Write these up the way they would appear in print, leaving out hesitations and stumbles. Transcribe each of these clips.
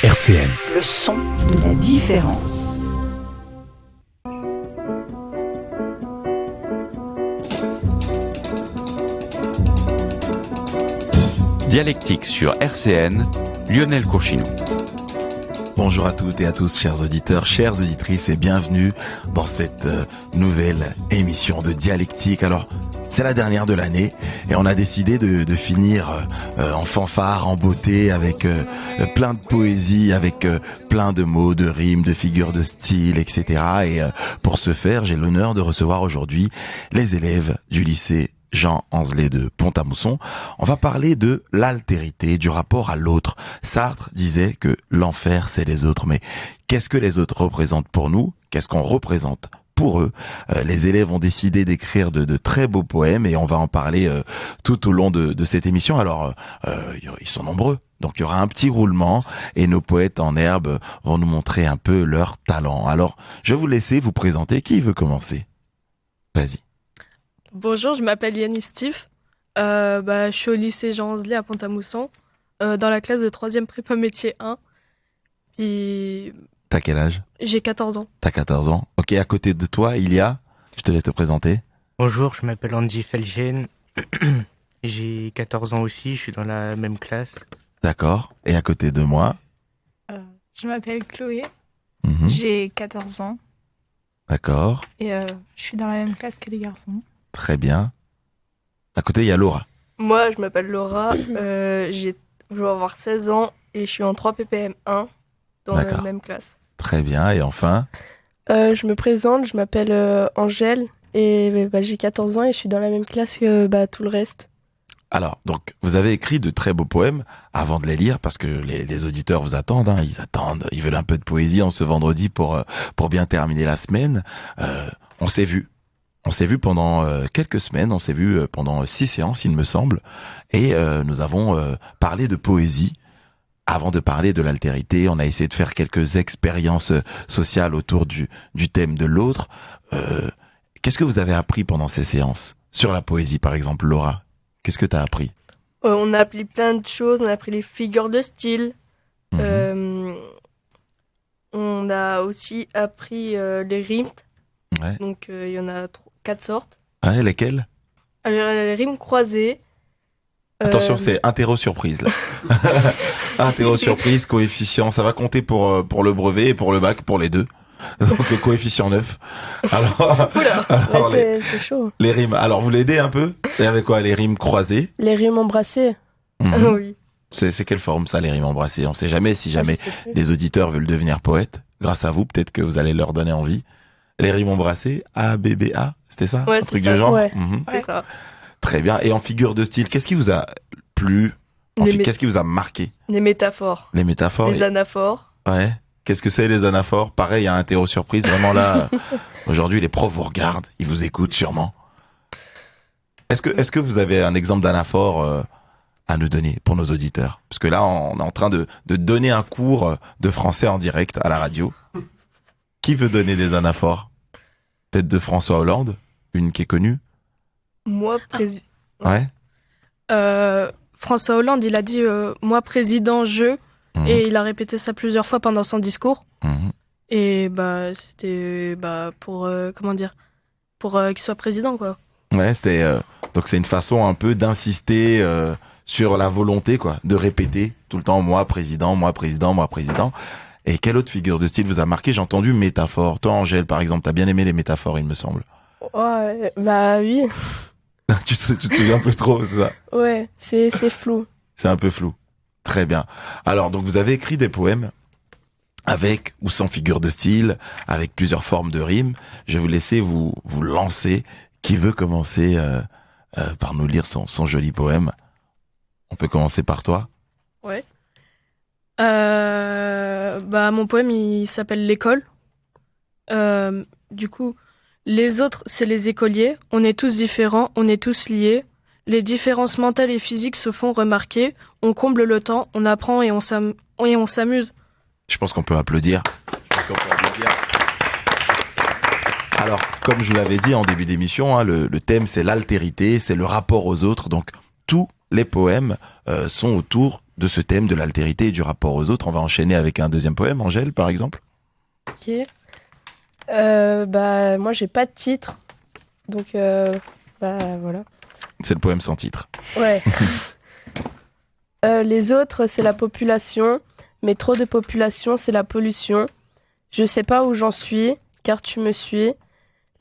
RCN. Le son de la différence. Dialectique sur RCN, Lionel Courchinou. Bonjour à toutes et à tous, chers auditeurs, chères auditrices, et bienvenue dans cette nouvelle émission de Dialectique. Alors, c'est la dernière de l'année et on a décidé de finir en fanfare, en beauté, avec plein de poésie, avec plein de mots, de rimes, de figures de style, etc. Et pour ce faire, j'ai l'honneur de recevoir aujourd'hui les élèves du lycée Jean Anzelet de Pont-à-Mousson. On va parler de l'altérité, du rapport à l'autre. Sartre disait que l'enfer, c'est les autres. Mais qu'est-ce que les autres représentent pour nous? Qu'est-ce qu'on représente pour eux? Les élèves ont décidé d'écrire de très beaux poèmes et on va en parler tout au long de cette émission. Alors, ils sont nombreux. Donc, il y aura un petit roulement et nos poètes en herbe vont nous montrer un peu leur talent. Alors, je vais vous laisser vous présenter. Qui veut commencer? Vas-y. Bonjour, je m'appelle Yannis Steve. Je suis au lycée Jean Anzelet à Pont-à-Mousson, dans la classe de 3e prépa métier 1. Puis T'as quel âge? j'ai 14 ans. T'as 14 ans. Ok, à côté de toi, il y a... Je te laisse te présenter. Bonjour, je m'appelle Andy Felgen. J'ai 14 ans aussi, je suis dans la même classe. D'accord. Et à côté de moi? Je m'appelle Chloé, Mhm. j'ai 14 ans D'accord. et je suis dans la même classe que les garçons. Très bien. À côté, il y a Laura. Moi, je m'appelle Laura, je vais avoir 16 ans et je suis en 3 ppm 1 dans D'accord. la même classe. Très bien. Et enfin? Je me présente, je m'appelle Angèle et j'ai 14 ans et je suis dans la même classe que tout le reste. Alors, donc, vous avez écrit de très beaux poèmes avant de les lire parce que les auditeurs vous attendent, hein, ils veulent un peu de poésie en ce vendredi pour bien terminer la semaine. On s'est vu pendant quelques semaines, on s'est vu pendant 6 séances, il me semble, et nous avons parlé de poésie. Avant de parler de l'altérité, on a essayé de faire quelques expériences sociales autour du thème de l'autre. Qu'est-ce que vous avez appris pendant ces séances? Sur la poésie, par exemple, Laura, qu'est-ce que tu as appris? On a appris plein de choses, on a appris les figures de style. Mhm. On a aussi appris les rimes. Ouais. Donc il y en a 4 sortes. Ouais, lesquelles? Alors, il y a les rimes croisées. Attention, c'est interro-surprise, là. Interro-surprise, coefficient, ça va compter pour le brevet et pour le bac, pour les deux. Donc, le coefficient 9. Alors, C'est chaud. les rimes. Alors, vous l'aidez un peu? Et avec quoi? Les rimes croisées? Les rimes embrassées. Mhm. Oui. C'est quelle forme, ça, les rimes embrassées? On sait jamais si jamais Je sais plus. les auditeurs veulent devenir poètes. Grâce à vous, peut-être que vous allez leur donner envie. Les rimes embrassées, A, B, B, A, c'était ça? Ouais, Un c'est truc ça. du genre? Ouais. Mhm. C'est ça. Très bien. Et en figure de style, qu'est-ce qui vous a plu? Qu'est-ce qui vous a marqué? Les métaphores, Les métaphores? les anaphores. Ouais. Qu'est-ce que c'est les anaphores? Pareil, il y a un interro surprise. Vraiment là, aujourd'hui, les profs vous regardent, ils vous écoutent sûrement. Est-ce que vous avez un exemple d'anaphore à nous donner pour nos auditeurs? Parce que là, on est en train de donner un cours de français en direct à la radio. Qui veut donner des anaphores? Peut-être de François Hollande, une qui est connue. Moi, Ouais. François Hollande, il a dit moi président je, Mhm. et il a répété ça plusieurs fois pendant son discours. Mhm. Et c'était pour pour qu'il soit président, quoi. Ouais, donc c'est une façon un peu d'insister sur la volonté, quoi, de répéter tout le temps moi président, moi président, moi président. Et quelle autre figure de style vous a marqué? J'ai entendu métaphore. Toi, Angèle, par exemple, t'as bien aimé les métaphores, il me semble. Ouais, oui. tu te souviens plus trop, c'est ça? Ouais, c'est flou. C'est un peu flou. Très bien. Alors, donc vous avez écrit des poèmes avec ou sans figure de style, avec plusieurs formes de rimes. Je vais vous laisser vous lancer. Qui veut commencer par nous lire son joli poème? On peut commencer par toi. Ouais. Mon poème, il s'appelle L'école. Du coup, les autres, c'est les écoliers. On est tous différents, on est tous liés. Les différences mentales et physiques se font remarquer. On comble le temps, on apprend et on s'amuse. Je pense qu'on peut applaudir. Alors, comme je vous l'avais dit en début d'émission, hein, le thème c'est l'altérité, c'est le rapport aux autres. Donc, tous les poèmes sont autour de ce thème de l'altérité et du rapport aux autres. On va enchaîner avec un deuxième poème, Angèle, par exemple. Ok. Moi, j'ai pas de titre. Donc, voilà. C'est le poème sans titre. Ouais. Les autres, c'est la population. Mais trop de population, c'est la pollution. Je sais pas où j'en suis, car tu me suis.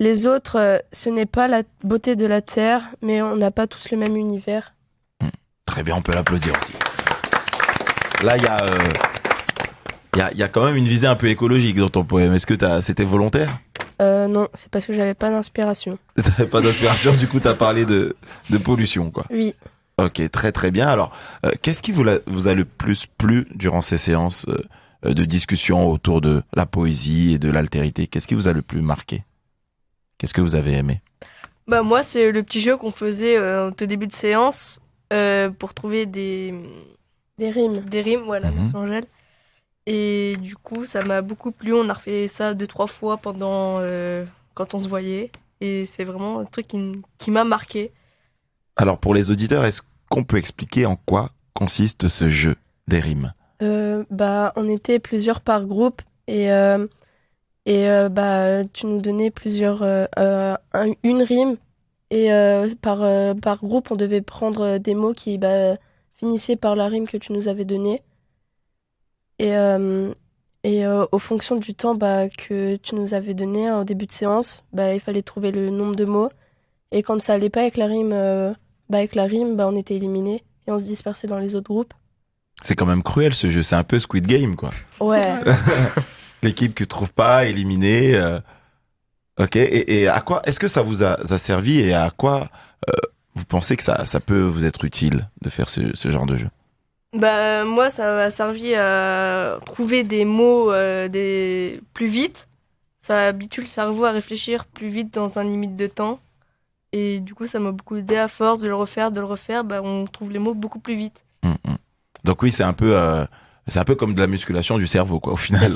Les autres, ce n'est pas la beauté de la terre, mais on n'a pas tous le même univers. Très bien, on peut l'applaudir aussi. Là, il y a quand même une visée un peu écologique dans ton poème. Est-ce que c'était volontaire? Non, c'est parce que j'avais pas d'inspiration. T'avais pas d'inspiration, du coup, t'as parlé de pollution, quoi. Oui. Ok, très très bien. Alors, qu'est-ce qui vous a le plus plu durant ces séances de discussion autour de la poésie et de l'altérité? Qu'est-ce qui vous a le plus marqué? Qu'est-ce que vous avez aimé? Moi, c'est le petit jeu qu'on faisait au tout début de séance pour trouver des rimes. Des rimes, voilà, merci Angèle. Et du coup, ça m'a beaucoup plu. On a refait ça 2-3 fois pendant quand on se voyait. Et c'est vraiment un truc qui m'a marqué. Alors, pour les auditeurs, est-ce qu'on peut expliquer en quoi consiste ce jeu des rimes? On était plusieurs par groupe et tu nous donnais une rime et par groupe on devait prendre des mots qui finissaient par la rime que tu nous avais donnée et aux fonctions du temps que tu nous avais donné en début de séance, il fallait trouver le nombre de mots et quand ça allait pas avec la rime, on était éliminés et on se dispersait dans les autres groupes. C'est quand même cruel ce jeu, c'est un peu Squid Game, quoi. Ouais. L'équipe que trouve pas, éliminée. Ok, et à quoi est-ce que ça vous a servi et à quoi vous pensez que ça peut vous être utile de faire ce genre de jeu? Moi, ça m'a servi à trouver des mots plus vite. Ça habitue le cerveau à réfléchir plus vite dans un limite de temps. Et du coup, ça m'a beaucoup aidé à force de le refaire, on trouve les mots beaucoup plus vite. Donc oui, c'est un peu comme de la musculation du cerveau, quoi. Au final,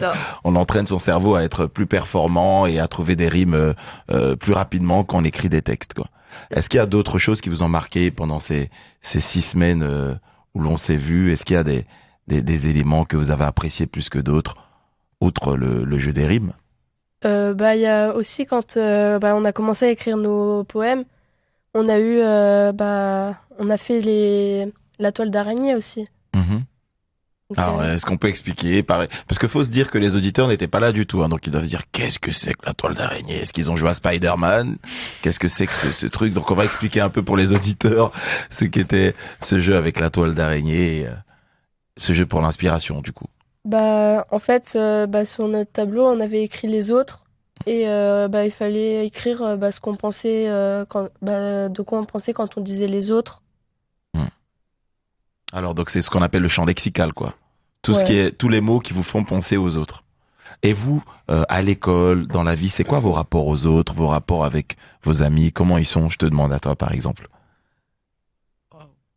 on entraîne son cerveau à être plus performant et à trouver des rimes plus rapidement quand on écrit des textes, quoi. Est-ce qu'il y a d'autres choses qui vous ont marqué pendant ces 6 semaines où l'on s'est vu? Est-ce qu'il y a des éléments que vous avez appréciés plus que d'autres, outre le jeu des rimes? Il y a aussi quand on a commencé à écrire nos poèmes, on a fait la toile d'araignée aussi. Alors, est-ce qu'on peut expliquer pareil? Parce qu'il faut se dire que les auditeurs n'étaient pas là du tout, hein, donc ils doivent dire qu'est-ce que c'est que la toile d'araignée? Est-ce qu'ils ont joué à Spider-Man? Qu'est-ce que c'est que ce truc? Donc on va expliquer un peu pour les auditeurs ce qu'était ce jeu avec la toile d'araignée, ce jeu pour l'inspiration du coup. En fait, sur notre tableau, on avait écrit les autres et il fallait écrire ce qu'on pensait, de quoi on pensait quand on disait les autres. Alors donc c'est ce qu'on appelle le champ lexical, quoi. Tous les mots qui vous font penser aux autres. Et vous, à l'école, dans la vie, c'est quoi vos rapports aux autres, vos rapports avec vos amis? Comment ils sont? Je te demande à toi, par exemple.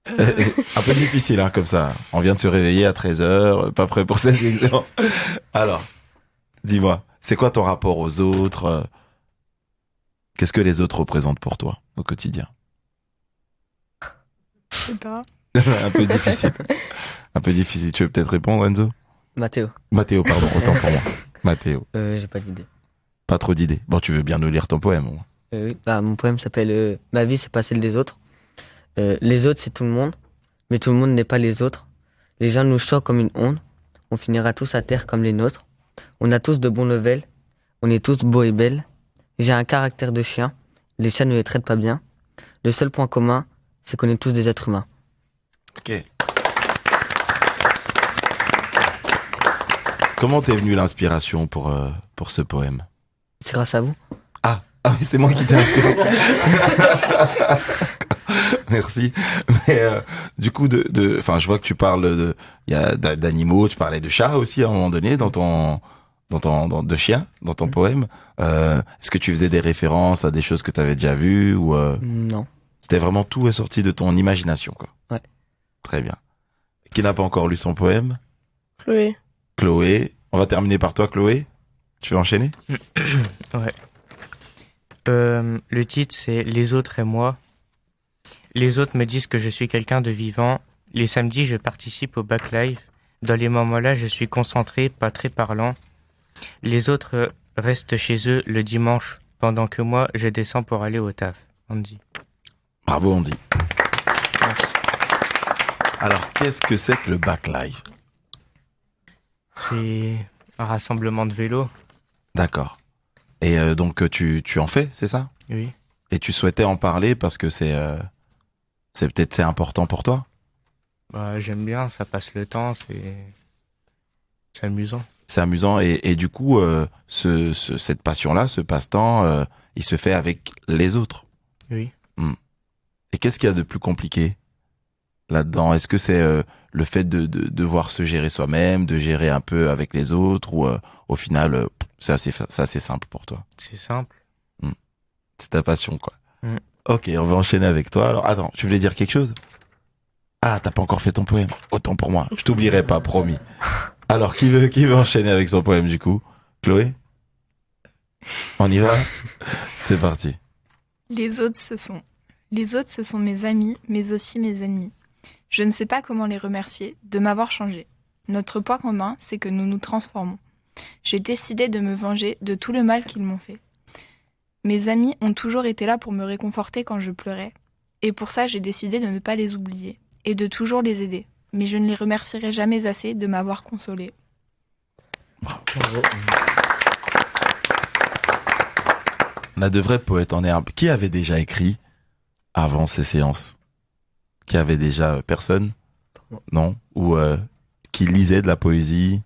Un peu difficile, hein, comme ça. On vient de se réveiller à 13h, pas prêt pour cette émission. Alors, dis-moi, c'est quoi ton rapport aux autres? Qu'est-ce que les autres représentent pour toi au quotidien? Je sais pas. Un peu difficile. Un peu difficile. Tu veux peut-être répondre, Enzo? Mathéo. Mathéo, pardon, autant pour moi. Mathéo. J'ai pas d'idée. Pas trop d'idées. Bon, tu veux bien nous lire ton poème, au moins. Oui, mon poème s'appelle Ma vie, c'est pas celle des autres. Les autres, c'est tout le monde, mais tout le monde n'est pas les autres. Les gens nous choquent comme une onde. On finira tous à terre comme les nôtres. On a tous de bons levels. On est tous beaux et belles. J'ai un caractère de chien. Les chiens ne les traitent pas bien. Le seul point commun, c'est qu'on est tous des êtres humains. Ok. Comment t'es venue l'inspiration pour ce poème? C'est grâce à vous. Ah oui, c'est moi qui t'ai inspiré. Merci. Mais du coup, je vois que tu parles d'animaux, tu parlais de chats aussi à un moment donné de chiens dans ton poème. Est-ce que tu faisais des références à des choses que tu avais déjà vues ou Non. C'était vraiment tout est sorti de ton imagination, quoi. Ouais. Très bien. Qui n'a pas encore lu son poème? Chloé. On va terminer par toi, Chloé. Tu veux enchaîner? Ouais. Le titre, c'est Les autres et moi. Les autres me disent que je suis quelqu'un de vivant, Les samedis, je participe au backlife. Dans les moments-là, je suis concentré, pas très parlant. Les autres restent chez eux le dimanche, pendant que moi, je descends pour aller au taf. Andy. Bravo Andy. Merci. Alors, qu'est-ce que c'est que le backlife? C'est un rassemblement de vélos. D'accord. Et donc tu en fais, c'est ça? Oui. Et tu souhaitais en parler parce que c'est peut-être c'est important pour toi? Bah, j'aime bien, ça passe le temps, c'est amusant. C'est amusant et du coup cette passion-là, ce passe-temps, il se fait avec les autres. Oui. Et qu'est-ce qu'il y a de plus compliqué là-dedans? Est-ce que c'est le fait de devoir se gérer soi-même, de gérer un peu avec les autres, ou au final c'est assez simple pour toi? C'est simple. C'est ta passion, quoi. Ok, on va enchaîner avec toi. Alors attends, tu voulais dire quelque chose? Ah, t'as pas encore fait ton poème. Autant pour moi. Je t'oublierai pas, promis. Alors, qui veut enchaîner avec son poème du coup? Chloé? On y va? C'est parti. Les autres, ce sont mes amis, mais aussi mes ennemis. Je ne sais pas comment les remercier de m'avoir changé. Notre point commun, c'est que nous nous transformons. J'ai décidé de me venger de tout le mal qu'ils m'ont fait. Mes amis ont toujours été là pour me réconforter quand je pleurais. Et pour ça, j'ai décidé de ne pas les oublier et de toujours les aider. Mais je ne les remercierai jamais assez de m'avoir consolé. Bravo. On a de vrais poètes en herbe. Qui avait déjà écrit avant ces séances? Qui avait déjà personne? Non? Ou qui lisait de la poésie?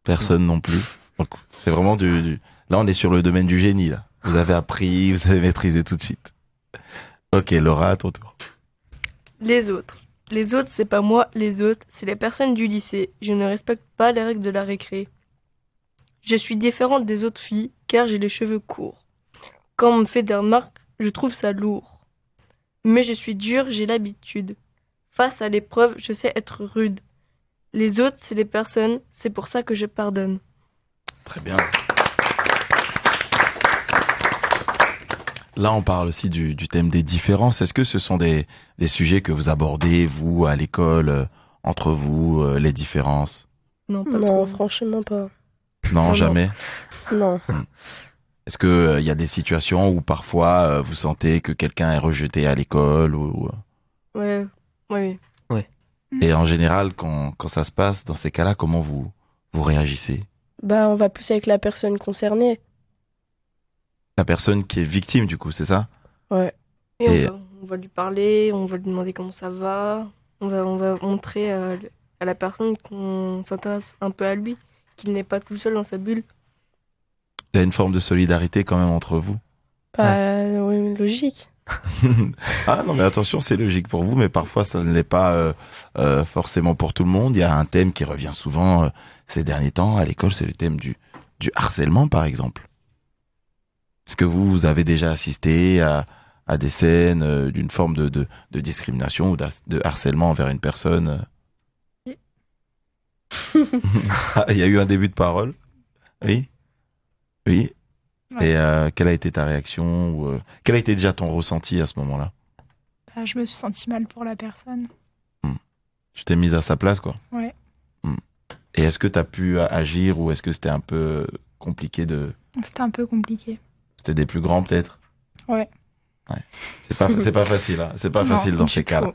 Personne non plus. Donc, c'est vraiment Là, on est sur le domaine du génie, là. Vous avez appris, vous avez maîtrisé tout de suite. Ok, Laura, à ton tour. Les autres. Les autres, c'est pas moi, les autres, c'est les personnes du lycée. Je ne respecte pas les règles de la récré. Je suis différente des autres filles, car j'ai les cheveux courts. Quand on me fait des remarques, je trouve ça lourd. Mais je suis dure, j'ai l'habitude. Face à l'épreuve, je sais être rude. Les autres, c'est les personnes, c'est pour ça que je pardonne. Très bien. Là, on parle aussi du thème des différences. Est-ce que ce sont des sujets que vous abordez, vous, à l'école, entre vous, les différences? Non, pas Non, trop. franchement pas. Non, Non, jamais. Non. Est-ce que y a des situations où parfois vous sentez que quelqu'un est rejeté à l'école ou... Ouais, oui. Et en général, quand ça se passe dans ces cas-là, comment vous réagissez? Bah, on va plus avec la personne concernée. La personne qui est victime, du coup, c'est ça? Ouais. Et Et- on va lui parler, on va lui demander comment ça va. On va montrer à la personne qu'on s'intéresse un peu à lui, qu'il n'est pas tout seul dans sa bulle. Il y a une forme de solidarité quand même entre vous? Bah, oui, logique. Ah non, mais attention, c'est logique pour vous, mais parfois ça ne l'est pas forcément pour tout le monde. Il y a un thème qui revient souvent ces derniers temps à l'école, c'est le thème du harcèlement, par exemple. Est-ce que vous avez déjà assisté à des scènes d'une forme de discrimination ou de harcèlement envers une personne? Oui. Ah, il y a eu un début de parole? Oui? Oui? Ouais. Et quelle a été ta réaction ou, quel a été déjà ton ressenti à ce moment-là? Bah, je me suis sentie mal pour la personne. Tu t'es mise à sa place, quoi? Ouais. Et est-ce que tu as pu agir ou est-ce que c'était un peu compliqué C'était un peu compliqué. C'était des plus grands, peut-être? Ouais. C'est pas facile, hein. C'est pas Non, facile dans du ces cas-là. tout.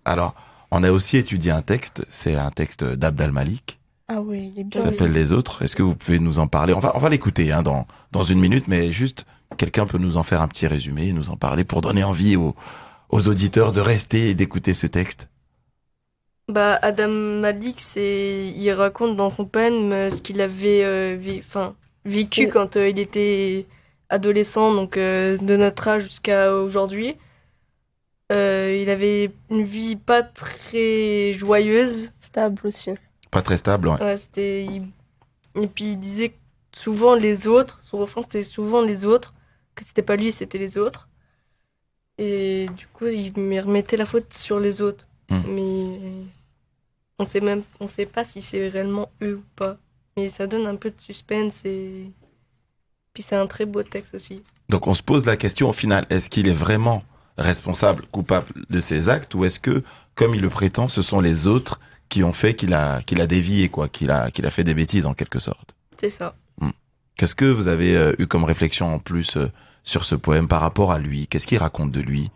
Alors, on a aussi étudié un texte, c'est un texte d'Abd al-Malik, Ah oui, il est qui bien. s'appelle Les Autres. Est-ce que vous pouvez nous en parler? On va l'écouter hein, dans une minute, mais juste, quelqu'un peut nous en faire un petit résumé, nous en parler pour donner envie aux auditeurs de rester et d'écouter ce texte. Bah, Adam Malik, il raconte dans son poème ce qu'il avait vécu quand il était adolescent, donc de notre âge jusqu'à aujourd'hui. Il avait une vie pas très joyeuse. Stable aussi. Pas très stable, ouais. Ouais, et puis il disait que souvent les autres, son refrain c'était souvent les autres, que c'était pas lui, c'était les autres. Et du coup, il me remettait la faute sur les autres. Mais on sait pas si c'est réellement eux ou pas. Mais ça donne un peu de suspense puis c'est un très beau texte aussi. Donc on se pose la question au final, est-ce qu'il est vraiment responsable, coupable de ses actes, ou est-ce que, comme il le prétend, ce sont les autres qui ont fait qu'il a dévié, quoi, qu'il a fait des bêtises en quelque sorte? C'est ça. Qu'est-ce que vous avez eu comme réflexion en plus sur ce poème par rapport à lui? Qu'est-ce qu'il raconte de lui?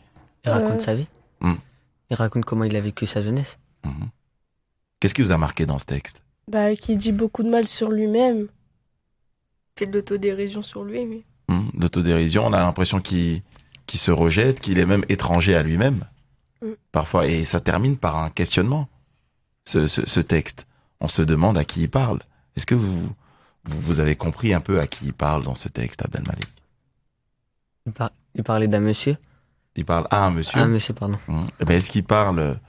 Il raconte sa vie. Il raconte comment il a vécu sa jeunesse. Qu'est-ce qui vous a marqué dans ce texte? Qui dit beaucoup de mal sur lui-même. Fait de l'autodérision sur lui, mais... L'autodérision, on a l'impression qu'il se rejette, qu'il est même étranger à lui-même. Parfois, et ça termine par un questionnement, ce texte. On se demande à qui il parle. Est-ce que vous avez compris un peu à qui il parle dans ce texte, Abdelmalik? Il parlait d'un monsieur. Il parle à un monsieur? À un monsieur, pardon. Mais est-ce qu'il parle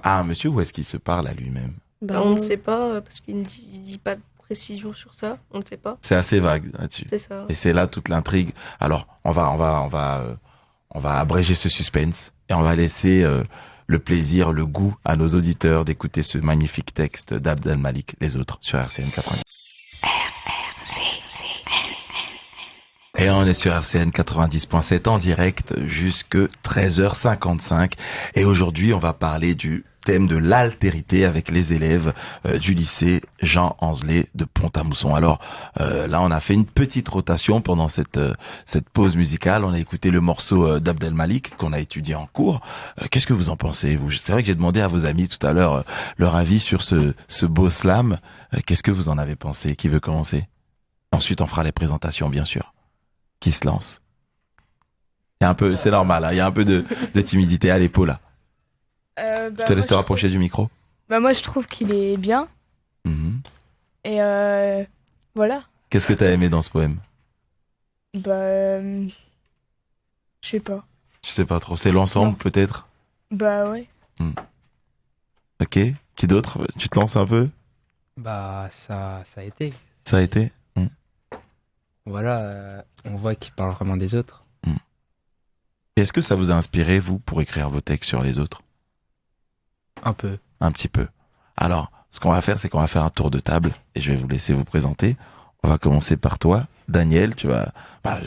à un monsieur ou est-ce qu'il se parle à lui-même? On ne sait pas, parce qu'il ne dit pas de précision sur ça, on ne sait pas. C'est assez vague là-dessus. C'est ça. Et c'est là toute l'intrigue. Alors, on va abréger ce suspense et on va laisser le plaisir, le goût à nos auditeurs d'écouter ce magnifique texte d'Abdelmalik, Les Autres, sur RCN 90. Et on est sur RCN 90.7 en direct jusque 13h55. Et aujourd'hui, on va parler du thème de l'altérité avec les élèves du lycée Jean Anzelet de Pont-à-Mousson. Alors là, on a fait une petite rotation pendant cette pause musicale. On a écouté le morceau d'Abdelmalik qu'on a étudié en cours. Qu'est-ce que vous en pensez, vous? C'est vrai que j'ai demandé à vos amis tout à l'heure leur avis sur ce beau slam. Qu'est-ce que vous en avez pensé? Qui veut commencer? Ensuite, on fera les présentations, bien sûr. Qui se lance? Il y a un peu, c'est normal, hein, il y a un peu de timidité à l'épaule là. Je te laisse te rapprocher du micro. Moi, je trouve qu'il est bien. Et voilà. Qu'est-ce que t'as aimé dans ce poème? Je sais pas. Je sais pas trop. C'est l'ensemble peut-être? Ouais. Ok. Qui d'autre? Tu te lances un peu? Ça a été. Ça a été? Voilà, on voit qu'il parle vraiment des autres. Et est-ce que ça vous a inspiré, vous, pour écrire vos textes sur les autres? Un peu. Un petit peu. Alors, ce qu'on va faire, c'est qu'on va faire un tour de table et je vais vous laisser vous présenter. On va commencer par toi, Daniel. Tu vas,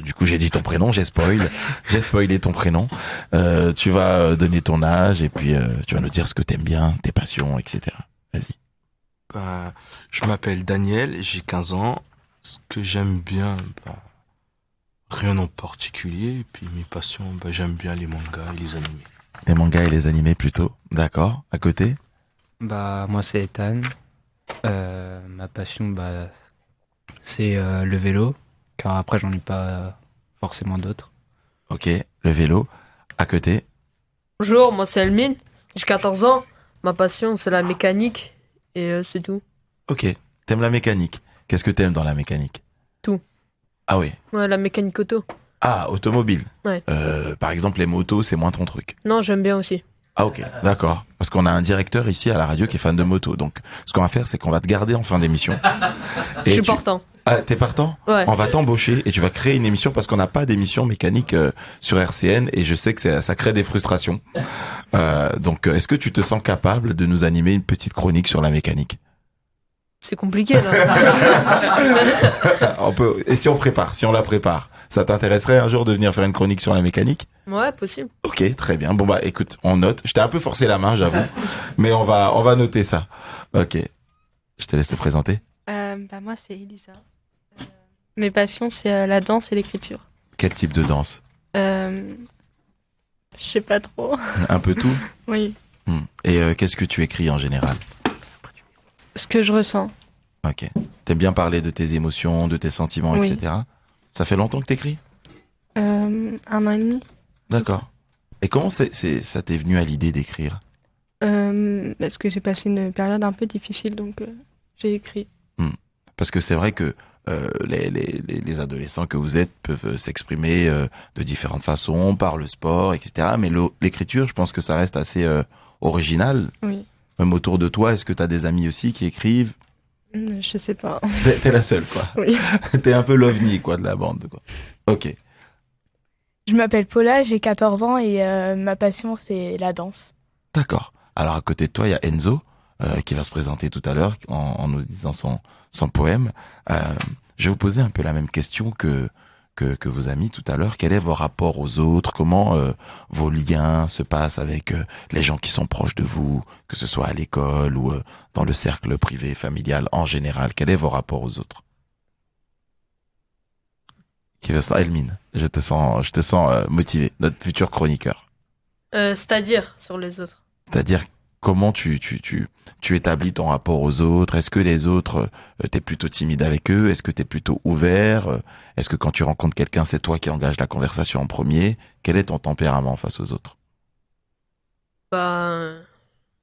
du coup, j'ai dit ton prénom, j'ai spoilé ton prénom. Tu vas donner ton âge et puis tu vas nous dire ce que t'aimes bien, tes passions, etc. Vas-y. Je m'appelle Daniel, j'ai 15 ans. Ce que j'aime bien, rien en particulier. Et puis mes passions, j'aime bien les mangas et les animés. Les mangas et les animés plutôt. D'accord. À côté? Moi c'est Ethan. Ma passion, c'est le vélo. Car après j'en ai pas forcément d'autres. Ok, le vélo. À côté? Bonjour, moi c'est Elmine. J'ai 14 ans. Ma passion c'est la mécanique. Et c'est tout. Ok, t'aimes la mécanique. Qu'est-ce que t'aimes dans la mécanique? Tout. Ah oui. Ouais, la mécanique auto. Ah, automobile. Ouais. Par exemple, les motos, c'est moins ton truc. Non, j'aime bien aussi. Ah ok, d'accord. Parce qu'on a un directeur ici à la radio qui est fan de moto. Donc, ce qu'on va faire, c'est qu'on va te garder en fin d'émission. Je suis partant. Ah, t'es partant? Ouais. On va t'embaucher et tu vas créer une émission parce qu'on n'a pas d'émission mécanique sur RCN et je sais que ça crée des frustrations. Donc, est-ce que tu te sens capable de nous animer une petite chronique sur la mécanique? C'est compliqué, là. Si on la prépare, ça t'intéresserait un jour de venir faire une chronique sur la mécanique? Ouais, possible. Ok, très bien. Bon écoute, on note. Je t'ai un peu forcé la main, j'avoue, mais on va noter ça. Ok. Je te laisse te présenter. Moi c'est Elisa. Mes passions c'est la danse et l'écriture. Quel type de danse? Je sais pas trop. Un peu tout? Oui. Et qu'est-ce que tu écris en général? Ce que je ressens. Ok. T'aimes bien parler de tes émotions, de tes sentiments, oui. etc. Ça fait longtemps que t'écris? 1 an et demi. D'accord. Et comment ça t'est venu à l'idée d'écrire? Parce que j'ai passé une période un peu difficile, donc j'ai écrit. Parce que c'est vrai que les adolescents que vous êtes peuvent s'exprimer de différentes façons, par le sport, etc. Mais l'écriture, je pense que ça reste assez original. Oui. Même autour de toi, est-ce que tu as des amis aussi qui écrivent? Je sais pas. T'es la seule, quoi. Oui. T'es un peu l'ovni, quoi, de la bande, quoi. Ok. Je m'appelle Paula, j'ai 14 ans et ma passion, c'est la danse. D'accord. Alors, à côté de toi, il y a Enzo, qui va se présenter tout à l'heure en nous disant son poème. Je vais vous poser un peu la même question que que vous avez mis tout à l'heure. Quel est vos rapports aux autres? Comment vos liens se passent avec les gens qui sont proches de vous, que ce soit à l'école ou dans le cercle privé, familial en général? Quel est vos rapports aux autres? Qui veut ça? Elmine, je te sens motivé, notre futur chroniqueur. C'est-à-dire sur les autres. C'est-à-dire comment tu établis ton rapport aux autres? Est-ce que les autres, t'es plutôt timide avec eux? Est-ce que t'es plutôt ouvert? Est-ce que quand tu rencontres quelqu'un, c'est toi qui engage la conversation en premier? Quel est ton tempérament face aux autres? Bah,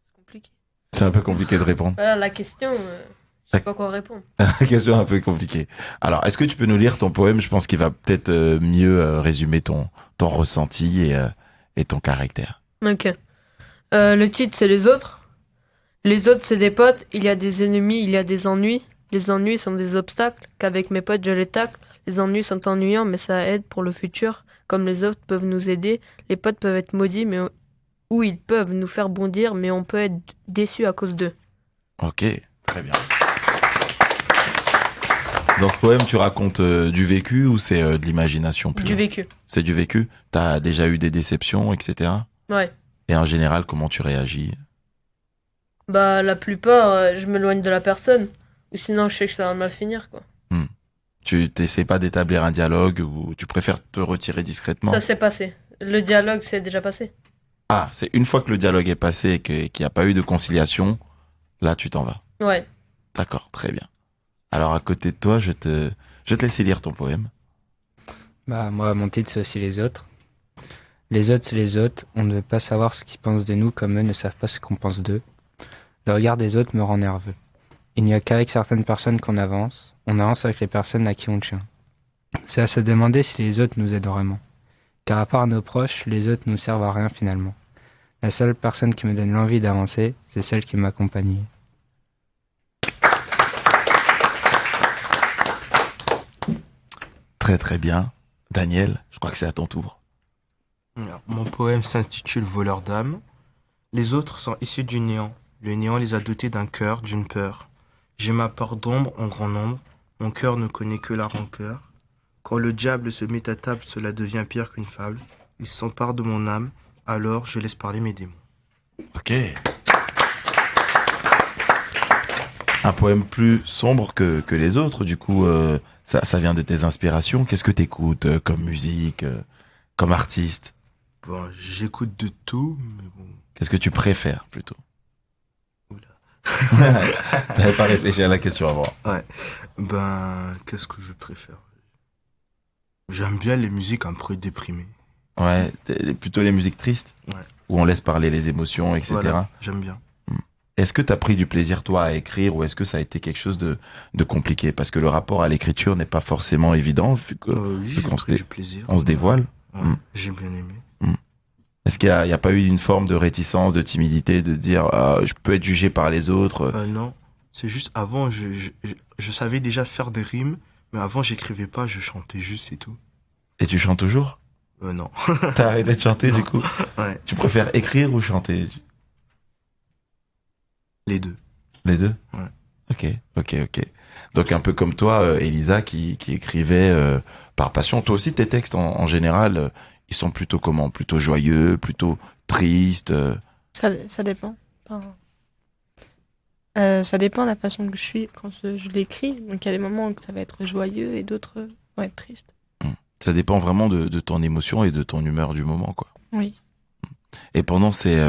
c'est compliqué. C'est un peu compliqué de répondre. Voilà, la question, je sais pas quoi répondre. La question est un peu compliquée. Alors, est-ce que tu peux nous lire ton poème? Je pense qu'il va peut-être mieux résumer ton ressenti et ton caractère. Ok. Le titre, c'est les autres. Les autres, c'est des potes. Il y a des ennemis, il y a des ennuis. Les ennuis sont des obstacles qu'avec mes potes, je les tacle. Les ennuis sont ennuyants, mais ça aide pour le futur. Comme les autres peuvent nous aider, les potes peuvent être maudits, mais ou ils peuvent nous faire bondir, mais on peut être déçu à cause d'eux. Ok, très bien. Dans ce poème, tu racontes du vécu ou c'est de l'imagination pure? Du vécu. C'est du vécu? T'as déjà eu des déceptions, etc.? Ouais. Et en général, comment tu réagis? Bah, la plupart, je m'éloigne de la personne. Ou sinon, je sais que ça va mal finir, quoi. Tu t'essaies pas d'établir un dialogue ou tu préfères te retirer discrètement? Ça s'est passé. Le dialogue s'est déjà passé. Ah, c'est une fois que le dialogue est passé et qu'il n'y a pas eu de conciliation, là, tu t'en vas. Ouais. D'accord, très bien. Alors, à côté de toi, je te laisser lire ton poème. Bah, moi, mon titre, c'est aussi les autres. Les autres, c'est les autres. On ne veut pas savoir ce qu'ils pensent de nous comme eux ne savent pas ce qu'on pense d'eux. Le regard des autres me rend nerveux. Il n'y a qu'avec certaines personnes qu'on avance. On avance avec les personnes à qui on tient. C'est à se demander si les autres nous aident vraiment. Car à part nos proches, les autres ne nous servent à rien finalement. La seule personne qui me donne l'envie d'avancer, c'est celle qui m'accompagne. Très très bien. Daniel, je crois que c'est à ton tour. Alors, mon poème s'intitule Voleur d'âme. Les autres sont issus du néant. Le néant les a dotés d'un cœur, d'une peur. J'ai ma part d'ombre en grand nombre. Mon cœur ne connaît que la rancœur. Quand le diable se met à table, cela devient pire qu'une fable. Il s'empare de mon âme, alors je laisse parler mes démons. Ok. Un poème plus sombre que les autres, du coup, ça vient de tes inspirations. Qu'est-ce que t'écoutes comme musique, comme artiste? Bon, j'écoute de tout, mais bon. Qu'est-ce que tu préfères, plutôt? T'avais pas réfléchi à la question avant. Ouais. Ben, qu'est-ce que je préfère? J'aime bien les musiques un peu déprimées. Ouais, plutôt les musiques tristes? Ouais. Où on laisse parler les émotions, etc. Voilà, j'aime bien. Est-ce que t'as pris du plaisir, toi, à écrire, ou est-ce que ça a été quelque chose de compliqué? Parce que le rapport à l'écriture n'est pas forcément évident, vu que oui, j'ai pris du plaisir. On se dévoile. Ouais, j'ai bien aimé. Est-ce qu'il y a pas eu une forme de réticence, de timidité, de dire je peux être jugé par les autres? Non, c'est juste avant, je savais déjà faire des rimes, mais avant j'écrivais pas, je chantais juste, c'est tout. Et tu chantes toujours? Non. T'as arrêté de chanter du coup? Ouais. Tu préfères écrire ou chanter? Les deux. Les deux? Ouais. Ok. Donc un peu comme toi, Elisa, qui écrivait par passion. Toi aussi, tes textes en général, ils sont plutôt comment? Plutôt joyeux, plutôt tristes? Ça dépend. Enfin, ça dépend de la façon que je suis quand je l'écris. Donc il y a des moments où ça va être joyeux et d'autres vont être tristes. Ça dépend vraiment de ton émotion et de ton humeur du moment, quoi. Oui. Et pendant ces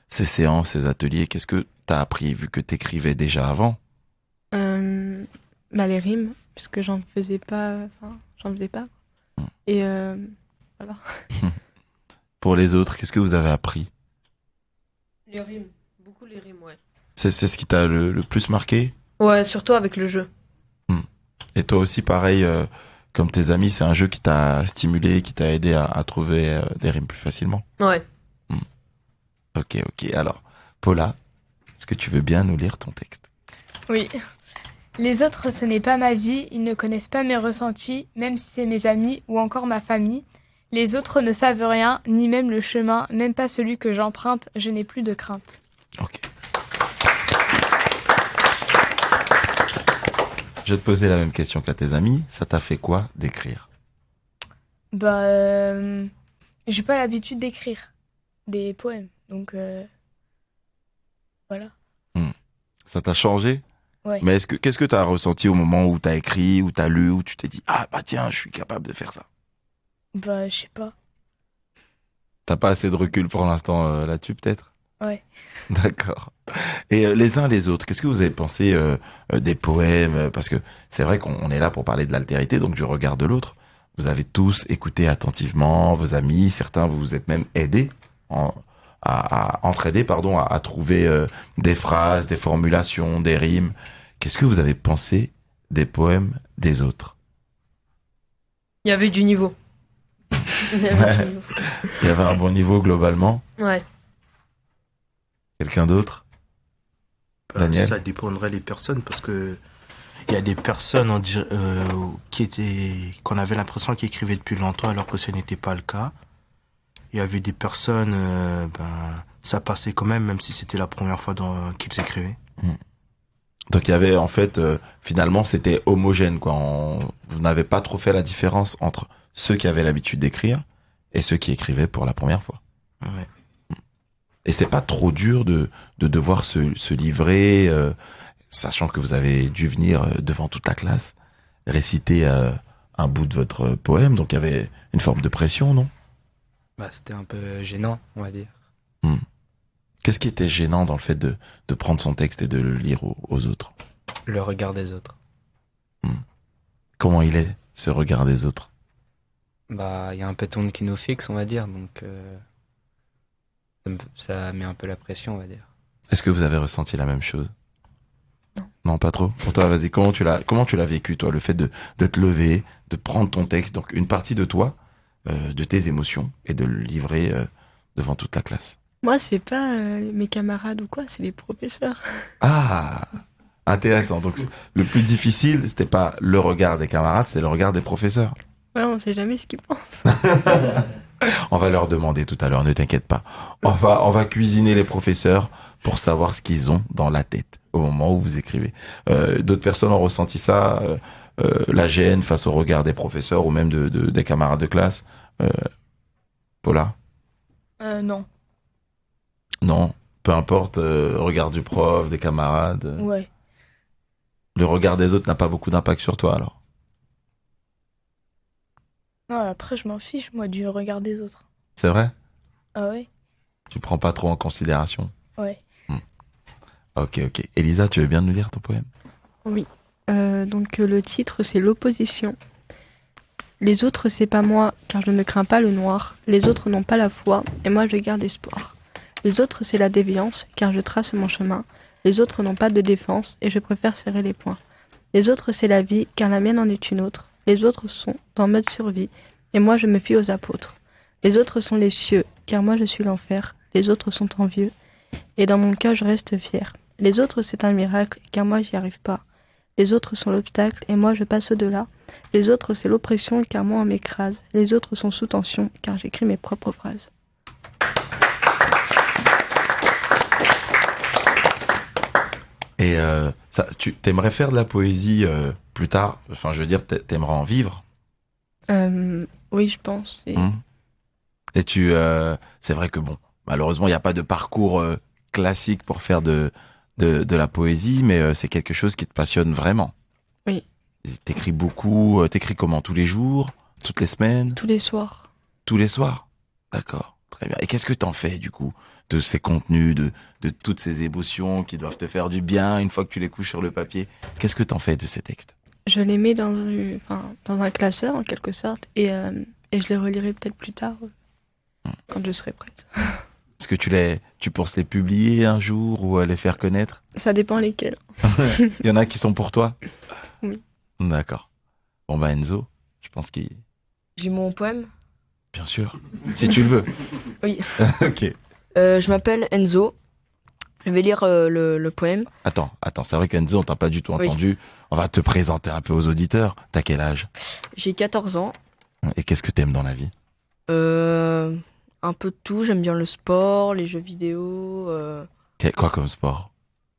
séances, ces ateliers, qu'est-ce que t'as appris, vu que t'écrivais déjà avant? Les rimes, puisque j'en faisais pas. Et voilà. Pour les autres, qu'est-ce que vous avez appris? Les rimes, beaucoup les rimes, ouais. C'est ce qui t'a le plus marqué? Ouais, surtout avec le jeu. Et toi aussi, pareil, comme tes amis, c'est un jeu qui t'a stimulé, qui t'a aidé à trouver des rimes plus facilement? Ouais. Ok. Alors, Paula, est-ce que tu veux bien nous lire ton texte? Oui. Les autres, ce n'est pas ma vie, ils ne connaissent pas mes ressentis, même si c'est mes amis ou encore ma famille. Les autres ne savent rien, ni même le chemin, même pas celui que j'emprunte, je n'ai plus de crainte. Ok. Je vais te poser la même question qu'à tes amis. Ça t'a fait quoi d'écrire? Bah, j'ai pas l'habitude d'écrire des poèmes, donc voilà. Ça t'a changé? Ouais. Mais qu'est-ce que tu as ressenti au moment où tu as écrit, où tu as lu, où tu t'es dit ah bah tiens, je suis capable de faire ça? Bah, je sais pas. T'as pas assez de recul pour l'instant là-dessus peut-être? Ouais. D'accord. Et les uns les autres, qu'est-ce que vous avez pensé des poèmes parce que c'est vrai qu'on est là pour parler de l'altérité, donc du regard de l'autre. Vous avez tous écouté attentivement vos amis, certains vous vous êtes même aidés, entraidés, pardon, à trouver des phrases, des formulations, des rimes. Qu'est-ce que vous avez pensé des poèmes des autres? Il y avait du niveau. Il y avait du niveau. Il y avait un bon niveau globalement. Ouais. Quelqu'un d'autre? Daniel? Ça dépendrait des personnes parce que il y a des personnes qu'on avait l'impression qu'ils écrivaient depuis longtemps alors que ce n'était pas le cas. Il y avait des personnes, ça passait quand même si c'était la première fois qu'ils écrivaient. Donc il y avait en fait, finalement c'était homogène quoi. Vous n'avez pas trop fait la différence entre ceux qui avaient l'habitude d'écrire et ceux qui écrivaient pour la première fois. Ouais. Et c'est pas trop dur de devoir se livrer, sachant que vous avez dû venir devant toute la classe réciter un bout de votre poème, donc il y avait une forme de pression, non? Bah, c'était un peu gênant, on va dire. Qu'est-ce qui était gênant dans le fait de prendre son texte et de le lire aux autres? Le regard des autres. Comment il est, ce regard des autres? Bah, il y a un peu de monde qui nous fixe, on va dire, donc ça met un peu la pression, on va dire. Est-ce que vous avez ressenti la même chose? Non, pas trop. Pour toi, vas-y, comment tu l'as vécu, toi, le fait de te lever, de prendre ton texte, donc une partie de toi, de tes émotions, et de le livrer devant toute la classe? Moi, c'est pas mes camarades ou quoi, c'est les professeurs. Ah, intéressant. Donc, le plus difficile, c'était pas le regard des camarades, c'est le regard des professeurs. Ouais, on sait jamais ce qu'ils pensent. On va leur demander tout à l'heure, ne t'inquiète pas. On va cuisiner les professeurs pour savoir ce qu'ils ont dans la tête au moment où vous écrivez. D'autres personnes ont ressenti ça, la gêne face au regard des professeurs ou même des camarades de classe. Paula? Non. Non, peu importe, regard du prof, des camarades. Ouais. Le regard des autres n'a pas beaucoup d'impact sur toi alors? Non, après, je m'en fiche, moi, du regard des autres. C'est vrai? Ah ouais? Tu prends pas trop en considération? Ouais. Ok. Elisa, tu veux bien nous lire ton poème? Oui. Donc le titre, c'est l'opposition. Les autres, c'est pas moi, car je ne crains pas le noir. Les autres n'ont pas la foi, et moi je garde espoir. Les autres, c'est la déviance, car je trace mon chemin. Les autres n'ont pas de défense, et je préfère serrer les poings. Les autres, c'est la vie, car la mienne en est une autre. Les autres sont en mode survie, et moi je me fie aux apôtres. Les autres sont les cieux, car moi je suis l'enfer. Les autres sont envieux, et dans mon cas je reste fier. Les autres, c'est un miracle, car moi j'y arrive pas. Les autres sont l'obstacle, et moi je passe au-delà. Les autres, c'est l'oppression, car moi on m'écrase. Les autres sont sous tension, car j'écris mes propres phrases. Et tu t'aimerais faire de la poésie plus tard? Enfin, je veux dire, t'aimerais en vivre? Oui, je pense. Et c'est vrai que bon, malheureusement, il n'y a pas de parcours classique pour faire de la poésie, mais c'est quelque chose qui te passionne vraiment. Oui. T'écris beaucoup, t'écris comment? Tous les jours? Toutes les semaines? Tous les soirs. Tous les soirs? D'accord, très bien. Et qu'est-ce que t'en fais du coup de ces contenus, de toutes ces émotions qui doivent te faire du bien une fois que tu les couches sur le papier? Qu'est-ce que t'en fais de ces textes? Je les mets dans un classeur en quelque sorte et je les relirai peut-être plus tard quand je serai prête. Est-ce que tu penses les publier un jour ou les faire connaître? Ça dépend lesquels. Il y en a qui sont pour toi? Oui. D'accord. Bon bah Enzo, je pense qu'il... J'ai mon poème? Bien sûr, si tu le veux. Oui. Ok. Je m'appelle Enzo. Je vais lire le poème. Attends, c'est vrai qu'Enzo, on t'a pas du tout entendu. Oui. On va te présenter un peu aux auditeurs. T'as quel âge? J'ai 14 ans. Et qu'est-ce que t'aimes dans la vie? Un peu de tout. J'aime bien le sport, les jeux vidéo. Quoi comme sport?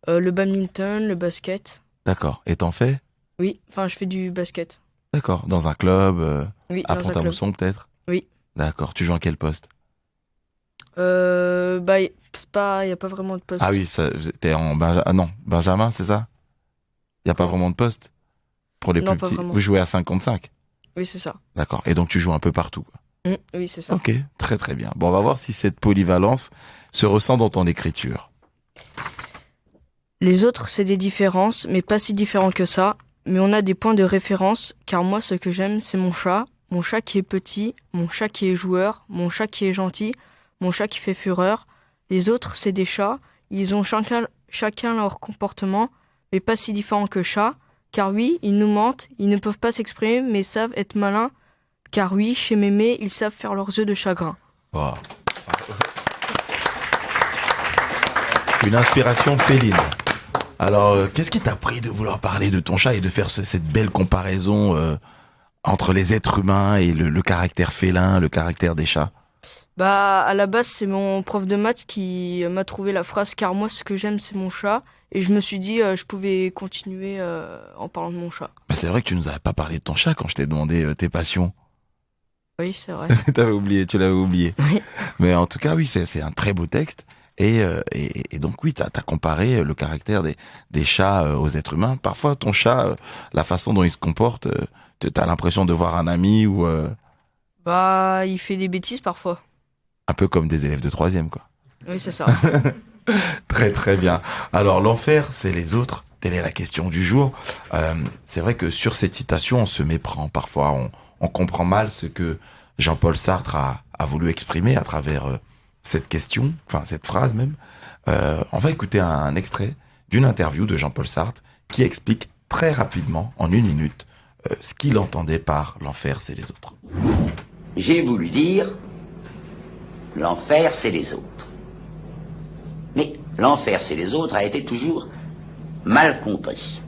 Le badminton, le basket. D'accord. Et t'en fais? Oui, enfin je fais du basket. D'accord. Dans un club, Oui, à dans un Pont-à-Mousson peut-être? Oui. D'accord. Tu joues en quel poste? Bah, c'est pas, y a pas vraiment de poste. Ah oui, t'es en Benjamin, c'est ça? Il n'y a pas vraiment de poste? Pour les Non, plus pas petits. vraiment. Vous jouez à 5 contre 5? Oui, c'est ça. D'accord. Et donc tu joues un peu partout, quoi. Oui, c'est ça. Ok, très très bien. Bon, on va voir si cette polyvalence se ressent dans ton écriture. Les autres, c'est des différences, mais pas si différents que ça. Mais on a des points de référence, car moi, ce que j'aime, c'est mon chat qui est petit, mon chat qui est joueur, mon chat qui est gentil, mon chat qui fait fureur. Les autres, c'est des chats, ils ont chacun leur comportement, mais pas si différents que chats, car oui, ils nous mentent, ils ne peuvent pas s'exprimer, mais savent être malins, car oui, chez Mémé, ils savent faire leurs œufs de chagrin. Wow. Une inspiration féline. Alors, qu'est-ce qui t'a pris de vouloir parler de ton chat et de faire cette belle comparaison entre les êtres humains et le caractère félin, le caractère des chats? Bah, à la base, c'est mon prof de maths qui m'a trouvé la phrase « car moi, ce que j'aime, c'est mon chat ». Et je me suis dit, je pouvais continuer en parlant de mon chat. Bah, c'est vrai que tu nous avais pas parlé de ton chat quand je t'ai demandé tes passions. Oui, c'est vrai. Tu l'avais oublié. Oui. Mais en tout cas, oui, c'est un très beau texte. Et donc oui, t'as comparé le caractère des chats aux êtres humains. Parfois, ton chat, la façon dont il se comporte, t'as l'impression de voir un ami ou Bah, il fait des bêtises parfois. un peu comme des élèves de 3e, quoi. Oui, c'est ça. Très très bien. Alors l'enfer, c'est les autres. Telle est la question du jour. C'est vrai que sur cette citation, on se méprend parfois. On comprend mal ce que Jean-Paul Sartre a voulu exprimer à travers cette question, enfin cette phrase même. On va écouter un extrait d'une interview de Jean-Paul Sartre qui explique très rapidement, en 1 minute, ce qu'il entendait par l'enfer, c'est les autres. J'ai voulu dire, l'enfer, c'est les autres. Mais l'enfer, c'est les autres a été toujours mal compris.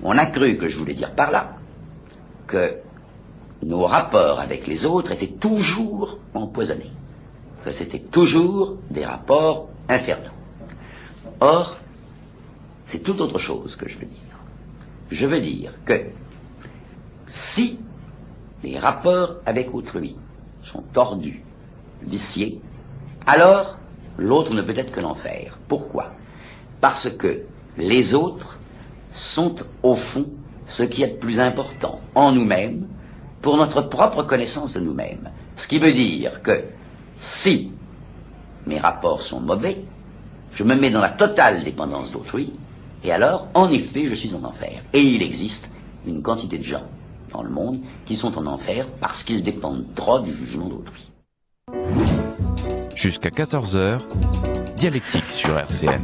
On a cru que je voulais dire par là que nos rapports avec les autres étaient toujours empoisonnés, que c'était toujours des rapports infernaux. Or, c'est tout autre chose que je veux dire. Je veux dire que si les rapports avec autrui sont tordus, viciés, alors l'autre ne peut être que l'enfer. Pourquoi? Parce que les autres sont au fond ce qui est de plus important en nous-mêmes pour notre propre connaissance de nous-mêmes. Ce qui veut dire que si mes rapports sont mauvais, je me mets dans la totale dépendance d'autrui, et alors, en effet, je suis en enfer. Et il existe une quantité de gens dans le monde qui sont en enfer parce qu'ils dépendent trop du jugement d'autrui. Jusqu'à 14h, Dialectique sur RCN.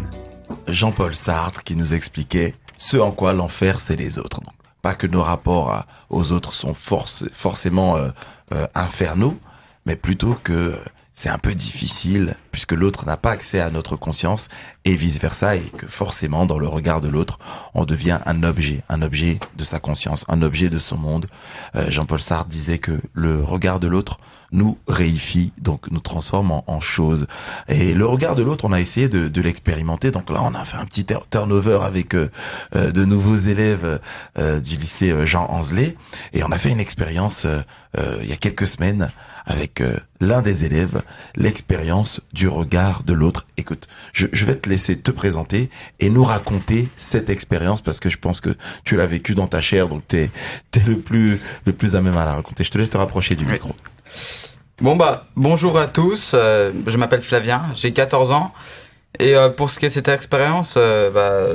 Jean-Paul Sartre qui nous expliquait ce en quoi l'enfer, c'est les autres. Donc, pas que nos rapports aux autres sont forcément infernaux, mais plutôt que c'est un peu difficile puisque l'autre n'a pas accès à notre conscience et vice-versa, et que forcément dans le regard de l'autre on devient un objet de sa conscience, un objet de son monde. Jean-Paul Sartre disait que le regard de l'autre nous réifie, donc nous transforme en chose. Et le regard de l'autre, on a essayé de l'expérimenter. Donc là, on a fait un petit turnover avec de nouveaux élèves du lycée Jean Anzelet, et on a fait une expérience il y a quelques semaines avec l'un des élèves, l'expérience du regard de l'autre. Écoute, je vais te laisser te présenter et nous raconter cette expérience parce que je pense que tu l'as vécu dans ta chair, donc t'es le plus à même à la raconter. Je te laisse te rapprocher du micro. Bon bonjour à tous, je m'appelle Flavien, j'ai 14 ans, et pour ce qui est de cette expérience,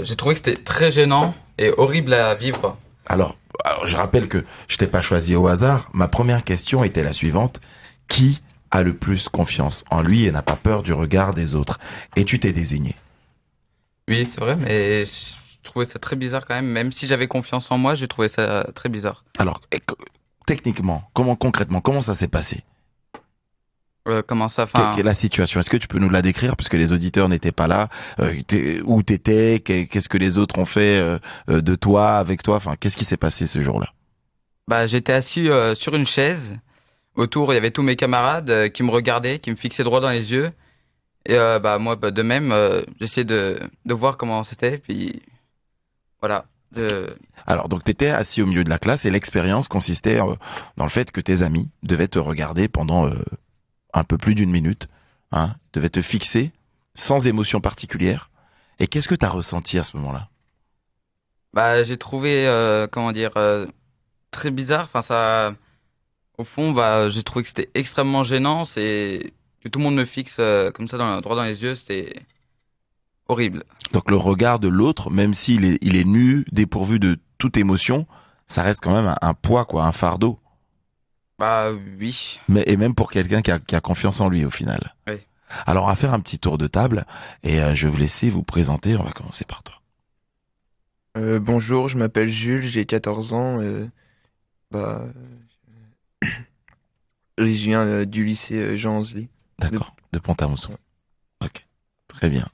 j'ai trouvé que c'était très gênant et horrible à vivre. Alors, je rappelle que je t'ai pas choisi au hasard, ma première question était la suivante: qui a le plus confiance en lui et n'a pas peur du regard des autres? Et tu t'es désigné. Oui, c'est vrai, mais je trouvais ça très bizarre quand même si j'avais confiance en moi, j'ai trouvé ça très bizarre. Alors, techniquement, concrètement, comment ça s'est passé? Comment ça, la situation, est-ce que tu peux nous la décrire puisque les auditeurs n'étaient pas là? Où t'étais? Qu'est-ce que les autres ont fait de toi, avec toi? Enfin, qu'est-ce qui s'est passé ce jour-là? J'étais assis sur une chaise. Autour, il y avait tous mes camarades qui me regardaient, qui me fixaient droit dans les yeux. Et moi, de même, j'essayais de voir comment c'était. Puis voilà, Alors, donc, tu étais assis au milieu de la classe et l'expérience consistait dans le fait que tes amis devaient te regarder pendant un peu plus d'une minute, hein, devaient te fixer sans émotion particulière. Et qu'est-ce que tu as ressenti à ce moment-là? Bah, j'ai trouvé, très bizarre. Enfin, ça, au fond, bah, j'ai trouvé que c'était extrêmement gênant. C'est que tout le monde me fixe comme ça droit dans les yeux, c'était horrible. Donc, le regard de l'autre, même il est nu, dépourvu de toute émotion, ça reste quand même un poids, quoi, un fardeau. Bah oui. Et même pour quelqu'un qui a confiance en lui, au final. Oui. Alors, on va faire un petit tour de table et je vais vous laisser vous présenter. On va commencer par toi. Bonjour, je m'appelle Jules, j'ai 14 ans. Je viens du lycée Jean Anzely. D'accord, de Pont-à-Mousson. Ok, très bien.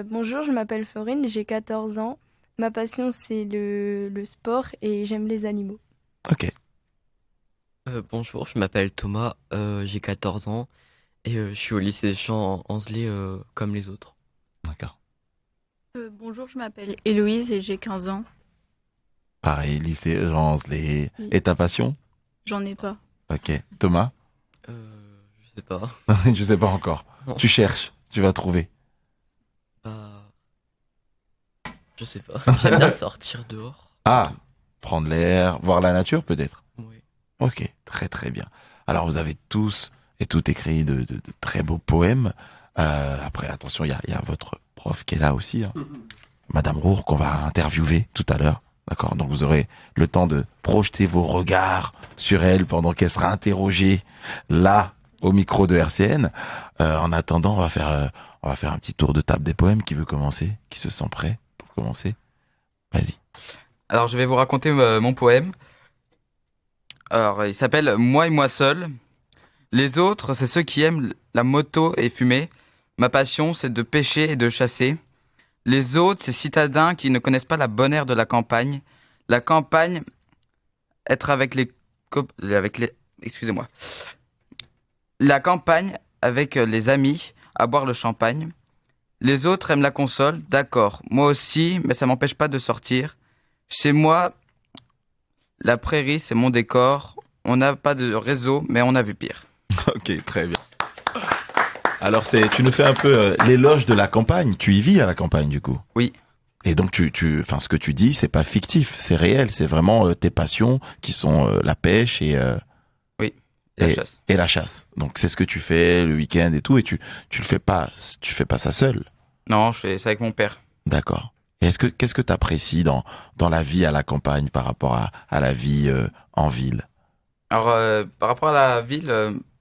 Bonjour, je m'appelle Florine, j'ai 14 ans. Ma passion, c'est le sport et j'aime les animaux. Ok. Bonjour, je m'appelle Thomas, j'ai 14 ans et je suis au lycée Jean Anzely comme les autres. D'accord. Bonjour, je m'appelle Héloïse et j'ai 15 ans. Pareil, lycée Jean Anzely. Oui. Et ta passion? J'en ai pas. Ok. Thomas? Je sais pas. Je sais pas encore. Non. Tu cherches, tu vas trouver. Je sais pas. J'aime bien sortir dehors. Ah, prendre l'air, voir la nature peut-être. Oui. Ok, très très bien. Alors vous avez tous et toutes écrit de très beaux poèmes. Après, attention, il y a votre prof qui est là aussi, hein. Madame Roure, qu'on va interviewer tout à l'heure. D'accord. Donc vous aurez le temps de projeter vos regards sur elle pendant qu'elle sera interrogée là au micro de RCN. En attendant, on va faire un petit tour de table des poèmes. Qui veut commencer? Qui se sent prêt pour commencer? Vas-y. Alors, je vais vous raconter mon poème. Alors, il s'appelle Moi et moi seul. Les autres, c'est ceux qui aiment la moto et fumer. Ma passion, c'est de pêcher et de chasser. Les autres, c'est citadins qui ne connaissent pas la bonne air de la campagne. La campagne, être avec les... Excusez-moi. La campagne, avec les amis, à boire le champagne. Les autres aiment la console, d'accord. Moi aussi, mais ça m'empêche pas de sortir. Chez moi, la prairie, c'est mon décor. On n'a pas de réseau, mais on a vu pire. Ok, très bien. Alors, tu nous fais un peu l'éloge de la campagne. Tu y vis à la campagne, du coup? Oui. Et donc, ce que tu dis, c'est pas fictif, c'est réel. C'est vraiment tes passions qui sont la pêche et... Oui, et la chasse. Et la chasse. Donc, c'est ce que tu fais le week-end et tout. Et tu le fais pas ça seul? Non, je fais ça avec mon père. D'accord. Et qu'est-ce que tu apprécies dans la vie à la campagne par rapport à la vie en ville? Alors, par rapport à la ville,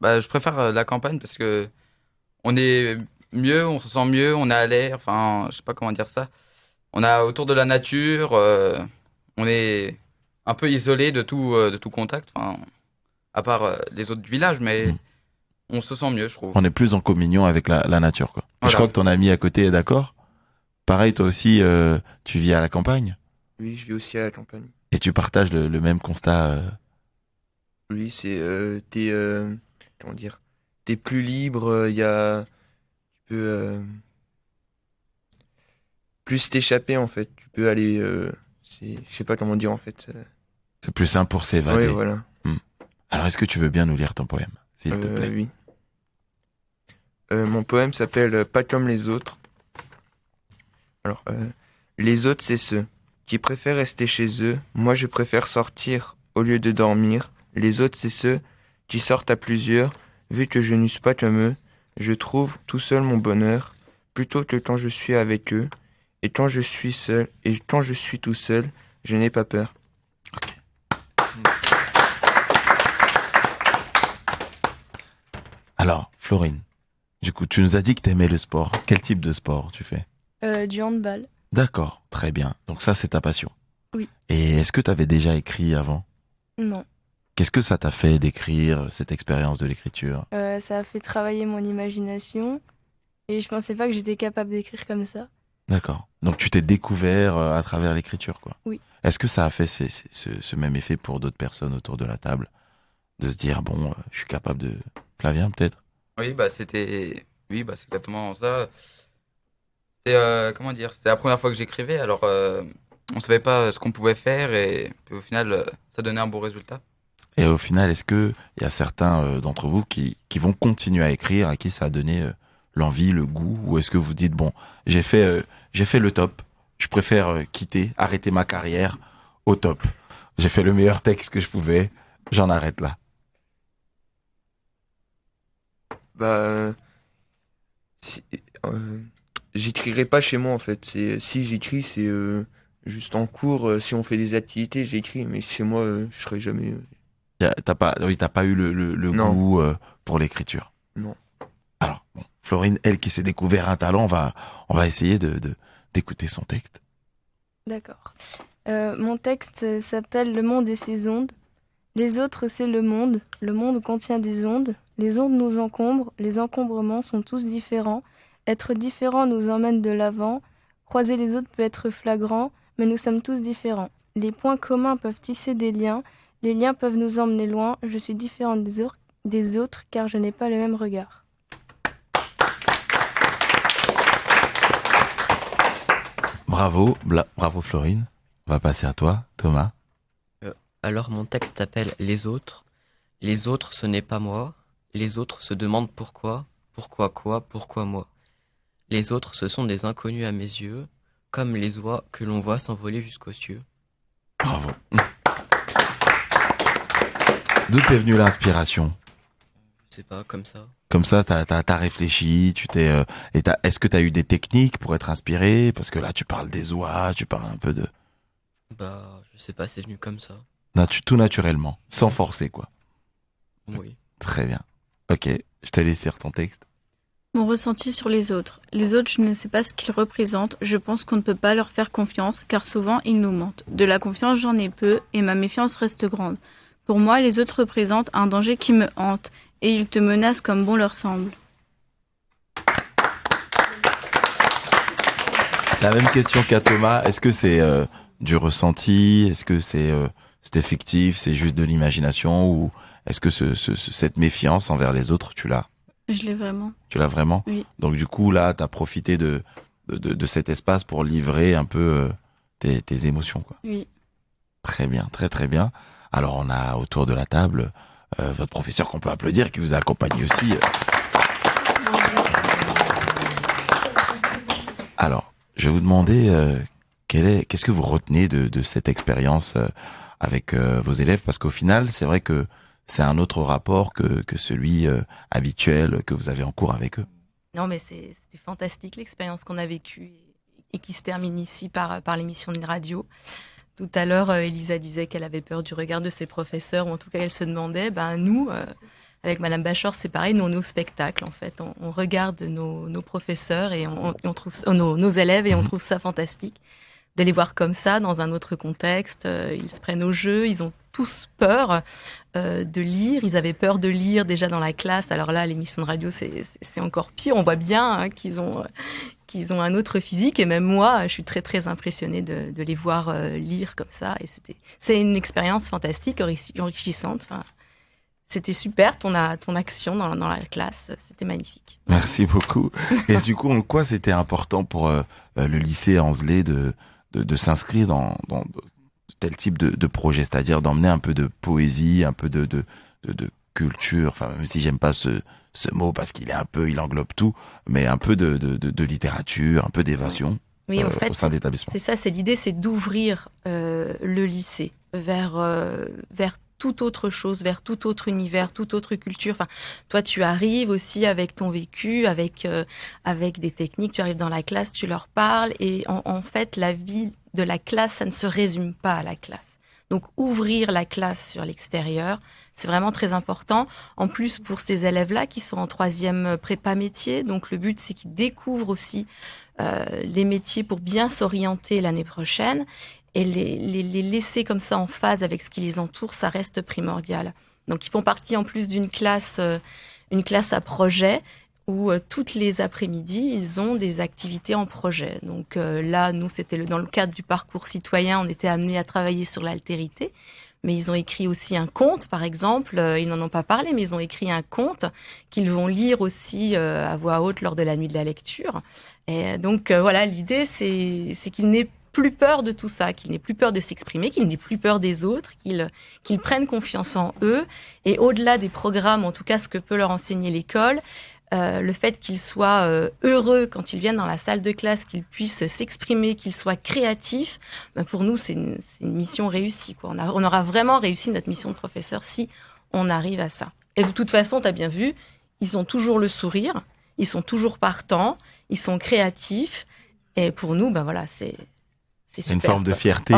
je préfère la campagne parce que on est mieux, on se sent mieux, on est à l'air, enfin, je sais pas comment dire ça. On a autour de la nature, on est un peu isolé de tout contact, enfin, à part les autres villages, mais on se sent mieux, je trouve. On est plus en communion avec la nature, quoi. Voilà. Je crois que ton ami à côté est d'accord. Pareil, toi aussi, tu vis à la campagne? Oui, je vis aussi à la campagne. Et tu partages le même constat Oui, c'est comment dire, t'es plus libre, tu peux plus t'échapper en fait. Tu peux aller, je sais pas comment dire en fait. C'est plus simple pour s'évader. Oui, voilà. Alors, est-ce que tu veux bien nous lire ton poème, s'il te plaît? Oui. Mon poème s'appelle Pas comme les autres. Alors, les autres, c'est ceux qui préfèrent rester chez eux. Moi, je préfère sortir au lieu de dormir. Les autres, c'est ceux qui sortent à plusieurs. Vu que je n'use pas comme eux, je trouve tout seul mon bonheur, plutôt que quand je suis avec eux. Et quand je suis tout seul, je n'ai pas peur. Alors, Florine, du coup, tu nous as dit que tu aimais le sport. Quel type de sport tu fais? Du handball. D'accord, très bien. Donc ça, c'est ta passion. Oui. Et est-ce que tu avais déjà écrit avant? Non. Qu'est-ce que ça t'a fait d'écrire, cette expérience de l'écriture? Ça a fait travailler mon imagination et je pensais pas que j'étais capable d'écrire comme ça. D'accord. Donc tu t'es découvert à travers l'écriture, quoi. Oui. Est-ce que ça a fait ce même effet pour d'autres personnes autour de la table? De se dire, bon, je suis capable de... Flavien, peut-être? Oui, c'est exactement ça. C'était, comment dire, c'était la première fois que j'écrivais, alors on savait pas ce qu'on pouvait faire et puis au final, ça donnait un bon résultat. Et au final, est-ce que il y a certains d'entre vous qui vont continuer à écrire, à qui ça a donné l'envie, le goût, ou est-ce que vous dites bon, j'ai fait le top, je préfère arrêter ma carrière au top. J'ai fait le meilleur texte que je pouvais, j'en arrête là. J'écrirai pas chez moi en fait. Si j'écris, c'est juste en cours. Si on fait des activités, j'écris, mais chez moi, je serai jamais. T'as pas eu le goût pour l'écriture. Non. Alors, bon, Florine, elle qui s'est découvert un talent, on va essayer d'écouter son texte. D'accord. Mon texte s'appelle Le monde et ses ondes. Les autres, c'est le monde. Le monde contient des ondes. Les ondes nous encombrent. Les encombrements sont tous différents. Être différent nous emmène de l'avant. Croiser les autres peut être flagrant, mais nous sommes tous différents. Les points communs peuvent tisser des liens. Les liens peuvent nous emmener loin. Je suis différente des autres car je n'ai pas le même regard. Bravo Florine. On va passer à toi, Thomas. Alors mon texte s'appelle Les autres. Les autres, ce n'est pas moi. Les autres se demandent pourquoi. Pourquoi quoi? Pourquoi moi? Les autres, ce sont des inconnus à mes yeux, comme les oies que l'on voit s'envoler jusqu'aux cieux. Bravo. D'où t'es venue l'inspiration? Je sais pas, comme ça. Comme ça, t'as réfléchi, est-ce que t'as eu des techniques pour être inspiré? Parce que là, tu parles des oies, tu parles un peu de... Je sais pas, c'est venu comme ça. Tout naturellement, sans forcer, quoi. Oui. Très bien. Ok, je t'ai laissé lire ton texte. Mon ressenti sur les autres. Les autres, je ne sais pas ce qu'ils représentent. Je pense qu'on ne peut pas leur faire confiance, car souvent, ils nous mentent. De la confiance, j'en ai peu, et ma méfiance reste grande. Pour moi, les autres représentent un danger qui me hante, et ils te menacent comme bon leur semble. La même question qu'à Thomas, est-ce que c'est du ressenti? Est-ce que c'est effectif, c'est juste de l'imagination? Ou est-ce que cette méfiance envers les autres, tu l'as? Je l'ai vraiment. Tu l'as vraiment? Oui. Donc du coup, là, t'as profité de cet espace pour livrer un peu tes émotions, quoi. Oui. Très bien, très très bien. Alors on a autour de la table votre professeur qu'on peut applaudir, qui vous a accompagné aussi. Alors, je vais vous demander qu'est-ce que vous retenez de cette expérience avec vos élèves, parce qu'au final, c'est vrai que c'est un autre rapport que celui habituel que vous avez en cours avec eux. Non, mais c'était fantastique l'expérience qu'on a vécue et qui se termine ici par l'émission d'une radio. Tout à l'heure, Elisa disait qu'elle avait peur du regard de ses professeurs, ou en tout cas, elle se demandait, nous, avec Madame Bachor, c'est pareil, nous, on est au spectacle, en fait. On regarde nos professeurs et on trouve nos élèves et on trouve ça fantastique de les voir comme ça, dans un autre contexte. Ils se prennent au jeu, ils ont tous peur de lire. Ils avaient peur de lire déjà dans la classe. Alors là, l'émission de radio, c'est encore pire. On voit bien qu'ils ont un autre physique. Et même moi, je suis très, très impressionnée de les voir lire comme ça. Et c'est une expérience fantastique, enrichissante. Enfin, c'était super, ton action dans la classe. C'était magnifique. Merci beaucoup. Et du coup, en quoi c'était important pour le lycée Anzelet de s'inscrire dans tel type de projet, c'est-à-dire d'emmener un peu de poésie, un peu de culture, enfin même si j'aime pas ce mot parce qu'il englobe tout, mais un peu de littérature, un peu d'évasion au sein de l'établissement. C'est ça, l'idée, c'est d'ouvrir le lycée vers toute autre chose, vers tout autre univers, toute autre culture. Enfin, toi, tu arrives aussi avec ton vécu, avec des techniques, tu arrives dans la classe, tu leur parles, et en fait, la vie de la classe, ça ne se résume pas à la classe. Donc, ouvrir la classe sur l'extérieur, c'est vraiment très important. En plus, pour ces élèves-là qui sont en 3e prépa métier, donc le but, c'est qu'ils découvrent aussi les métiers pour bien s'orienter l'année prochaine. Et les laisser comme ça en phase avec ce qui les entoure, ça reste primordial. Donc, ils font partie en plus d'une classe à projet où toutes les après-midi, ils ont des activités en projet. Donc là, nous, c'était dans le cadre du parcours citoyen, on était amenés à travailler sur l'altérité. Mais ils ont écrit aussi un conte, par exemple. Ils n'en ont pas parlé, mais ils ont écrit un conte qu'ils vont lire aussi à voix haute lors de la nuit de la lecture. Et donc voilà, l'idée, c'est qu'il n'ait plus peur de tout ça, qu'ils n'aient plus peur de s'exprimer, qu'ils n'aient plus peur des autres, qu'ils prennent confiance en eux. Et au-delà des programmes, en tout cas ce que peut leur enseigner l'école, le fait qu'ils soient heureux quand ils viennent dans la salle de classe, qu'ils puissent s'exprimer, qu'ils soient créatifs, pour nous c'est une mission réussie, quoi. On aura vraiment réussi notre mission de professeur si on arrive à ça. Et de toute façon, tu as bien vu, ils ont toujours le sourire, ils sont toujours partants, ils sont créatifs. Et pour nous, voilà, c'est super. Une forme de fierté,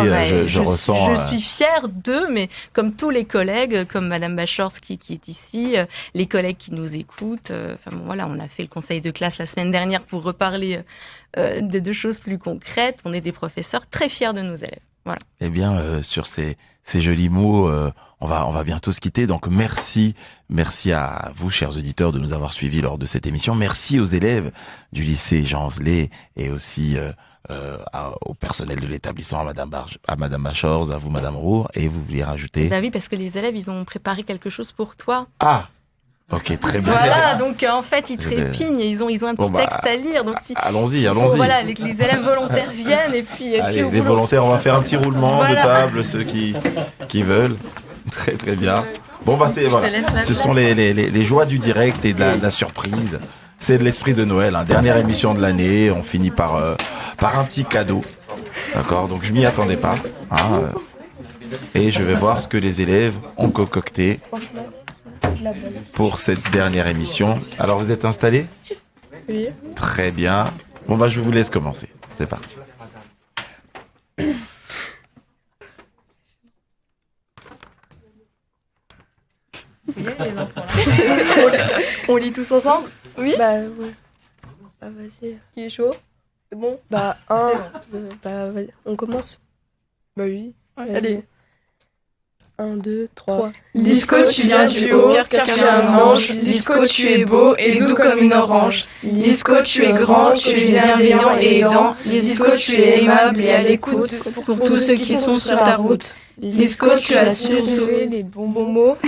je ressens. Je suis fière d'eux, mais comme tous les collègues, comme Madame Bachors qui est ici, les collègues qui nous écoutent. Voilà, on a fait le conseil de classe la semaine dernière pour reparler de choses plus concrètes. On est des professeurs très fiers de nos élèves. Voilà. Eh bien, sur ces jolis mots, on va bientôt se quitter. Donc merci à vous, chers auditeurs, de nous avoir suivis lors de cette émission. Merci aux élèves du lycée Jean Anzelet et aussi au personnel de l'établissement, à Madame Bachors, à vous, Madame Roux. Et vous vouliez rajouter? Bah oui, parce que les élèves, ils ont préparé quelque chose pour toi. Ah. Ok, très bien. Voilà, donc en fait, ils trépignent et ils ont un petit texte à lire. Donc allons-y. Voilà, les élèves volontaires viennent et puis. Allez, les volontaires, on va faire un petit roulement de table, ceux qui veulent. Très très bien. Bon ce sont les joies du direct et de la surprise. C'est de l'esprit de Noël. Dernière émission de l'année, on finit par un petit cadeau. D'accord, donc je m'y attendais pas. Et je vais voir ce que les élèves ont concocté pour cette dernière émission. Alors vous êtes installés? Oui. Très bien. Bon je vous laisse commencer. C'est parti. On lit tous ensemble? Oui. Oui. Vas-y. Qui est chaud? C'est bon? On commence. Bah oui. Allez. 1, 2, 3. Lisco, tu viens du haut, car tu es un ange. Lisco, tu es beau et doux comme une orange. Lisco, tu es grand, tu es bienveillant et aidant. Lisco, tu es aimable et à l'écoute pour tous ceux qui sont sur ta route. Lisco, tu as su trouver les bons mots.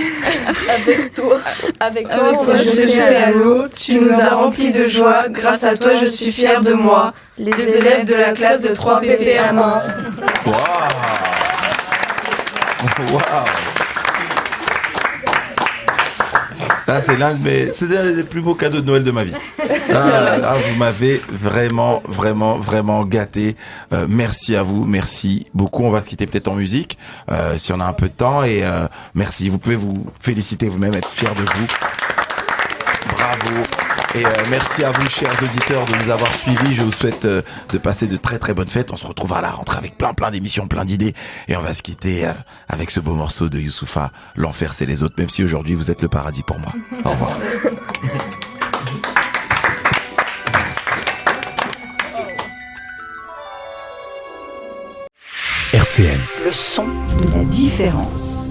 Avec toi, je suis jeté à l'eau. Tu nous as remplis de joie. Grâce à toi, je suis fière de moi. Les élèves de la classe de 3 PPM1. Waouh! Là, c'est l'un des plus beaux cadeaux de Noël de ma vie. Là, vous m'avez vraiment, vraiment, vraiment gâté. Merci à vous, merci beaucoup. On va se quitter peut-être en musique, si on a un peu de temps. Et merci. Vous pouvez vous féliciter vous-même, être fier de vous. Bravo. Et merci à vous, chers auditeurs, de nous avoir suivis. Je vous souhaite de passer de très très bonnes fêtes. On se retrouvera à la rentrée avec plein d'émissions, plein d'idées. Et on va se quitter avec ce beau morceau de Youssoupha, L'enfer c'est les autres, même si aujourd'hui vous êtes le paradis pour moi. Au revoir. RCN. Le son de la différence.